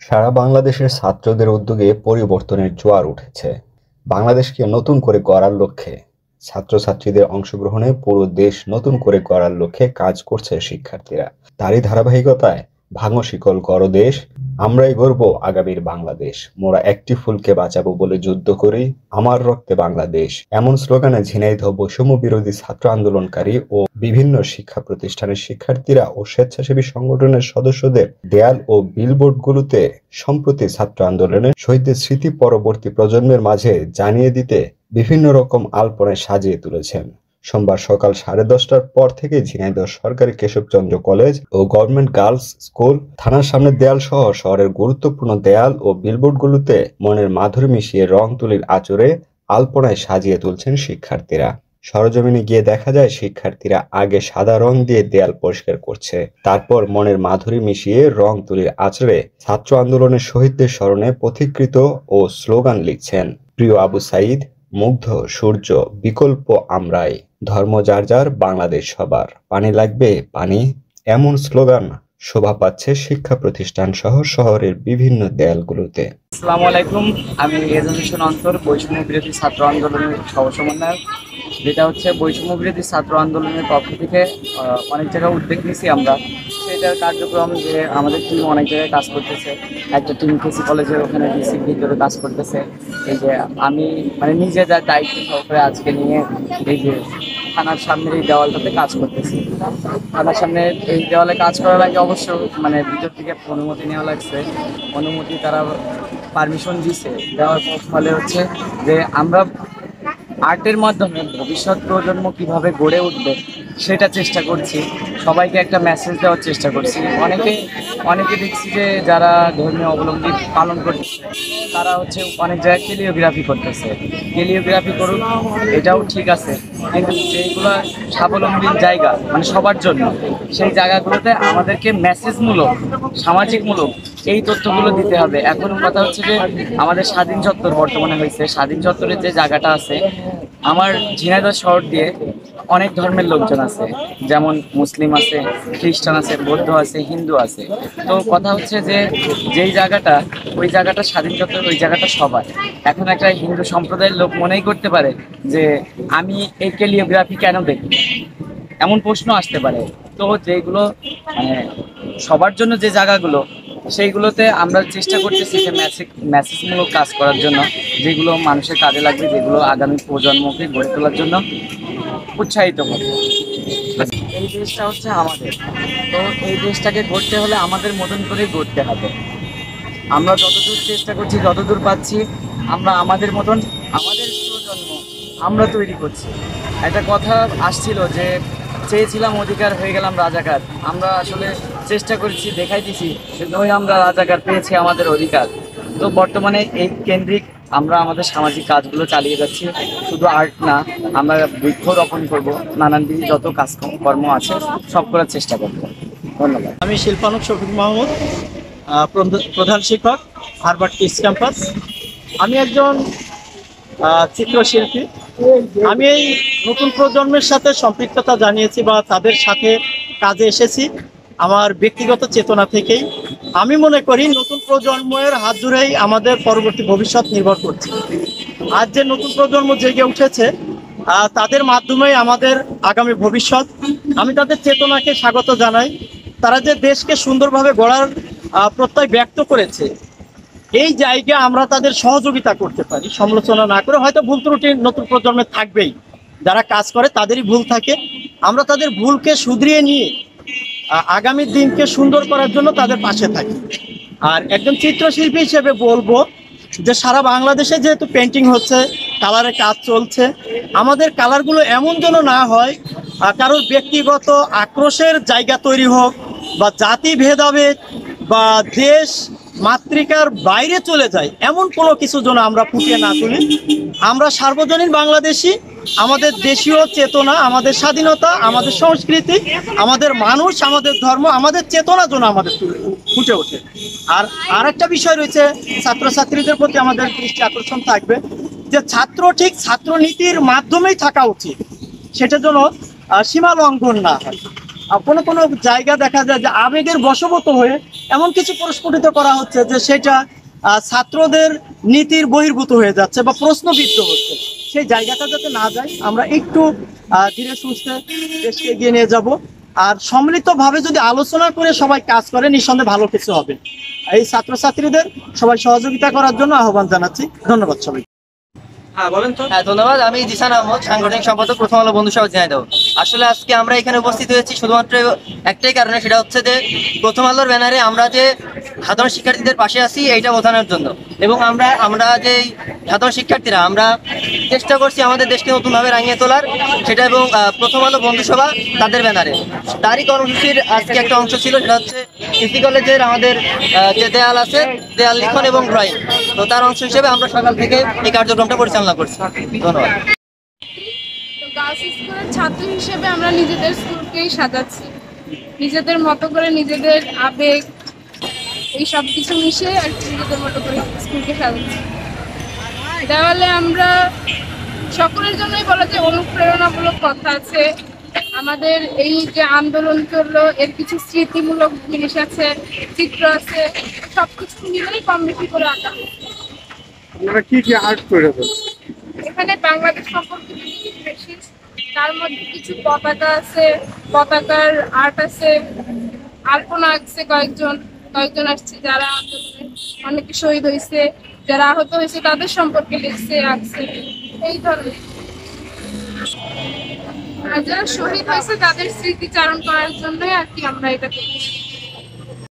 সারা বাংলাদেশের ছাত্রদের উদ্যোগে পরিবর্তনের জোয়ার উঠেছে। বাংলাদেশকে নতুন করে গড়ার লক্ষ্যে ছাত্রছাত্রীদের অংশগ্রহণে পুরো দেশ নতুন করে গড়ার লক্ষ্যে কাজ করছে শিক্ষার্থীরা। তারই ধারাবাহিকতায় ভাঙো শিকল গড় দেশ, আমরাই গড়ব আগামীর বাংলাদেশ, মোরা একটি ফুলকে বাঁচাবো বলে যুদ্ধ করি, আমার রক্তে বাংলাদেশ, এমন স্লোগানে ঝিনাইদহ বৈষম্য বিরোধী ছাত্র আন্দোলনকারী ও বিভিন্ন শিক্ষা প্রতিষ্ঠানের শিক্ষার্থীরা ও স্বেচ্ছাসেবী সংগঠনের সদস্যদের দেয়াল ও বিলবোর্ডগুলোতে সম্প্রতি ছাত্র আন্দোলনের শহীদদের স্মৃতি পরবর্তী প্রজন্মের মাঝে জানিয়ে দিতে বিভিন্ন রকম আলপনায় সাজিয়ে তুলেছেন। সোমবার সকাল 10:30টার পর থেকে ঝিনাইদহ সরকারি কেশবচন্দ্র কলেজ ও গভর্নমেন্ট গার্লস স্কুল থানার সামনের দেয়াল সহ শহরের গুরুত্বপূর্ণ দেয়াল ও বিলবোর্ডগুলোতে মনের মাধুরী মিশিয়ে রং তুলির আঁচড়ে আলপনায় সাজিয়ে তুলছেন শিক্ষার্থীরা। সরেজমিনে গিয়ে দেখা যায় শিক্ষার্থীরা আগে সাদা রং দিয়ে দেয়াল পরিষ্কার করছে, তারপর মনের মাধুরী মিশিয়ে রং তুলির আঁচড়ে ছাত্র আন্দোলনের শহীদদের স্মরণে পথিকৃত ও স্লোগান লিখছেন। প্রিয় আবু সাইদ, মুগ্ধ সূর্য, বিকল্প আমরাই, ধর্ম যার যার, বাংলাদেশ সবার, পানি লাগবে পানি, এমন স্লোগান শোভা পাচ্ছে শিক্ষা প্রতিষ্ঠান সহ শহরের বিভিন্ন দেয়ালগুলোতে। আসসালামু আলাইকুম, আমি এজুকেশন অন্তর বৈষম্য বিরোধী ছাত্র আন্দোলনের সহ সমন্বয়ক। যেটা হচ্ছে বৈষম্য বিরোধী ছাত্র আন্দোলনের পক্ষ থেকে অনেক জায়গায় উদ্যোগ নিয়েছি আমরা। সেটার কার্যক্রম যে আমাদের টিম অনেক জায়গায় কাজ করতেছে। একটা টিম কেসি কলেজের ওখানে ডিসির ভিতরে কাজ করতেছে। এই যে আমি নিজে যার দায়িত্ব সহকারে আজকে নিয়ে এই যে থানার সামনের এই দেওয়ালটাতে কাজ করতেছি। থানার সামনে এই দেওয়ালে কাজ করার আগে অবশ্য ভিতর থেকে অনুমতি নেওয়া লাগছে। অনুমতি তারা পারমিশন দিছে, দেওয়ার ফলে হচ্ছে যে আমরা আর্টের মাধ্যমে ভবিষ্যৎ প্রজন্ম কিভাবে গড়ে উঠবে সেটা চেষ্টা করছি। সবাইকে একটা মেসেজ দেওয়ার চেষ্টা করছি। অনেকে দেখছি যে যারা ধর্মীয় অবলম্বী পালন করতেছে তারা হচ্ছে অনেক জায়গায় ক্যালিওগ্রাফি করতেছে। ক্যালিওগ্রাফি করুক, এটাও ঠিক আছে, কিন্তু যেইগুলো স্বাবলম্বীর জায়গা সবার জন্য, সেই জায়গাগুলোতে আমাদেরকে মেসেজমূলক, সামাজিকমূলক এই তথ্যগুলো দিতে হবে। এখন কথা হচ্ছে যে আমাদের স্বাধীন চত্বর বর্তমানে হয়েছে, স্বাধীন চত্বরের যে জায়গাটা আছে, আমার ঝিনাইদহ শহর দিয়ে অনেক ধর্মের লোকজন আছে, যেমন মুসলিম আছে, খ্রিস্টান আছে, বৌদ্ধ আছে, হিন্দু আছে। তো কথা হচ্ছে যে যেই জায়গাটা, ওই জায়গাটা স্বাধীন চত্বর, ওই জায়গাটা সবার। এখন একটা হিন্দু সম্প্রদায়ের লোক মনেই করতে পারে যে আমি এই ক্যালিওগ্রাফি কেন দেখি, এমন প্রশ্ন আসতে পারে। তো যেগুলো সবার জন্য যে জায়গাগুলো, সেইগুলোতে আমরা চেষ্টা করতেছি যে মেসেজমূলক কাজ করার জন্য, যেগুলো মানুষের কাজে লাগবে, যেগুলো আগামী প্রজন্মকে গড়ে তোলার জন্য উৎসাহিত করবে। এই দেশটা হচ্ছে আমাদের, তো এই দেশটাকে গড়তে হলে আমাদের মতন করেই গড়তে হবে। আমরা যতদূর চেষ্টা করছি, যতদূর পাচ্ছি, আমরা আমাদের মতন আমাদের প্রজন্ম আমরা তৈরি করছি। একটা কথা আসছিল যে চেয়েছিলাম অধিকার, হয়ে গেলাম রাজাকার। আমরা আসলে চেষ্টা করেছি, দেখাই দিছি যে আমরা রাজাকার, পেয়েছি আমাদের অধিকার। তো বর্তমানে এই কেন্দ্রিক আমরা আমাদের সামাজিক কাজগুলো চালিয়ে যাচ্ছি। শুধু আর্ট না, আমরা বৃক্ষরোপণ করব, নানানবিধ যত কাজকর্ম আছে সব করার চেষ্টা করব। ধন্যবাদ। আমি শিল্পানুক শফিক মাহমুদ, প্রধান শিক্ষক, হারবার্ট কিডস ক্যাম্পাস। আমি একজন চিত্রশিল্পী। আমি এই নতুন প্রজন্মের সাথে সম্পৃক্ততা জানিয়েছি বা তাদের সাথে কাজে এসেছি আমার ব্যক্তিগত চেতনা থেকেই। আমি মনে করি নতুন প্রজন্মের হাত ধরেই আমাদের পরবর্তী ভবিষ্যৎ নির্ভর করছে। আজ যে নতুন প্রজন্ম জেগে উঠেছে, তাদের মাধ্যমেই আমাদের আগামী ভবিষ্যৎ। আমি তাদের চেতনাকে স্বাগত জানাই। তারা যে দেশকে সুন্দরভাবে গড়ার প্রত্যয় ব্যক্ত করেছে, এই জায়গায় আমরা তাদের সহযোগিতা করতে পারি, সমালোচনা না করে। হয়তো ভুল ত্রুটি নতুন প্রজন্মের থাকবেই, যারা কাজ করে তাদেরই ভুল থাকে। আমরা তাদের ভুলকে শুধরিয়ে নিয়ে আগামী দিনকে সুন্দর করার জন্য তাদের পাশে থাকি। আর একজন চিত্রশিল্পী হিসেবে বলবো যে সারা বাংলাদেশে যেহেতু পেন্টিং হচ্ছে, কালারের কাজ চলছে, আমাদের কালারগুলো এমন যেন না হয় কারোর ব্যক্তিগত আক্রোশের জায়গা তৈরি হোক, বা জাতি ভেদাভেদ বা দেশ মাতৃকার বাইরে চলে যায়, এমন কোনো কিছু যেন আমরা ফুটিয়ে না তুলি। আমরা সার্বজনীন বাংলাদেশি, আমাদের দেশীয় চেতনা, আমাদের স্বাধীনতা, আমাদের সংস্কৃতি, আমাদের মানুষ, আমাদের ধর্ম, আমাদের চেতনা যেন আমাদের ফুটে ওঠে। আর একটা বিষয় রয়েছে, ছাত্রছাত্রীদের প্রতি আমাদের দৃষ্টি আকর্ষণ থাকবে যে ছাত্র ঠিক ছাত্রনীতির মাধ্যমেই থাকা উচিত, সেটা যেন সীমা লঙ্ঘন না হয়। কোনো জায়গা দেখা যায় যে আবেগের বশবর্তী হয়ে এমন কিছু প্রস্ফুটিত করা হচ্ছে যে সেটা ছাত্রদের নীতির বহির্ভূত হয়ে যাচ্ছে বা প্রশ্নবিদ্ধ হচ্ছে। সেই জায়গাটা যাতে না যায়, আমরা একটু ধীরে সুস্থে দেশকে এগিয়ে নিয়ে যাব। আর সম্মিলিতভাবে যদি আলোচনা করে সবাই কাজ করে, নিঃসন্দেহে ভালো কিছু হবে। এই ছাত্রছাত্রীদের সবাই সহযোগিতা করার জন্য আহ্বান জানাচ্ছি। ধন্যবাদ সবাই। হ্যাঁ বলেন তো। হ্যাঁ ধন্যবাদ। আমি জিসান আহমদ, সাংগঠনিক সম্পাদক প্রথম আলো বন্ধু সভা ঝিনাইদহ। আসলে আজকে আমরা এখানে উপস্থিত হয়েছি শুধুমাত্র একটাই কারণে, সেটা হচ্ছে যে প্রথম আলোর ব্যানারে আমরা যে সাধারণ শিক্ষার্থীদের পাশে আছি এইটা বোঝানোর জন্য, এবং আমরা যে সাধারণ শিক্ষার্থীরা আমরা চেষ্টা করছি আমাদের দেশকে নতুনভাবে রাঙিয়ে তোলার, সেটা এবং প্রথম আলো বন্ধু সভা তাদের ব্যানারে। তারই কর্মসূচির আজকে একটা অংশ ছিল, সেটা হচ্ছে কৃষি কলেজের আমাদের যে দেয়াল আছে, দেয়াল লিখন এবং ড্রয়িং। তো তার অংশ হিসেবে আমরা সকাল থেকে এই কার্যক্রমটা পরিচালনা করছি। ধন্যবাদ। তো গার্লস স্কুলের ছাত্র হিসেবে আমরা নিজেদের স্কুলকেই সাজাচ্ছি, নিজেদের মতো করে, নিজেদের আবেগ এই সব কিছু মিশিয়ে আর কি নিজেদের মতো করে স্কুলকে সাজাচ্ছি। দেওয়ালে আমরা সকলের জন্যই বলা যায় অনুপ্রেরণামূলক কথা আছে। আমাদের এই যে আন্দোলন চললো এর কিছু স্মৃতিমূলক জিনিস আছে, চিত্র আছে, সবকিছু মিলেই কম বেশি করে আঁকা। আপনারা কি কি আর্ট করে দেন? এখানে বাংলাদেশ সম্পর্কিত জিনিস বেশি, তার মধ্যে কিছু পতাকা আছে, পতাকার আর্ট আছে, আলপনা আঁকছে কয়েকজন আসছে যারা আন্দোলনে অনেকে শহীদ হয়েছে, যারা আহত হয়েছে তাদের সম্পর্কে লিখছে, আঁকছে, এই ধরনের। আর যারা শহীদ হয়েছে তাদের স্মৃতিচারণ করার জন্যই আর কি আমরা এটা করি।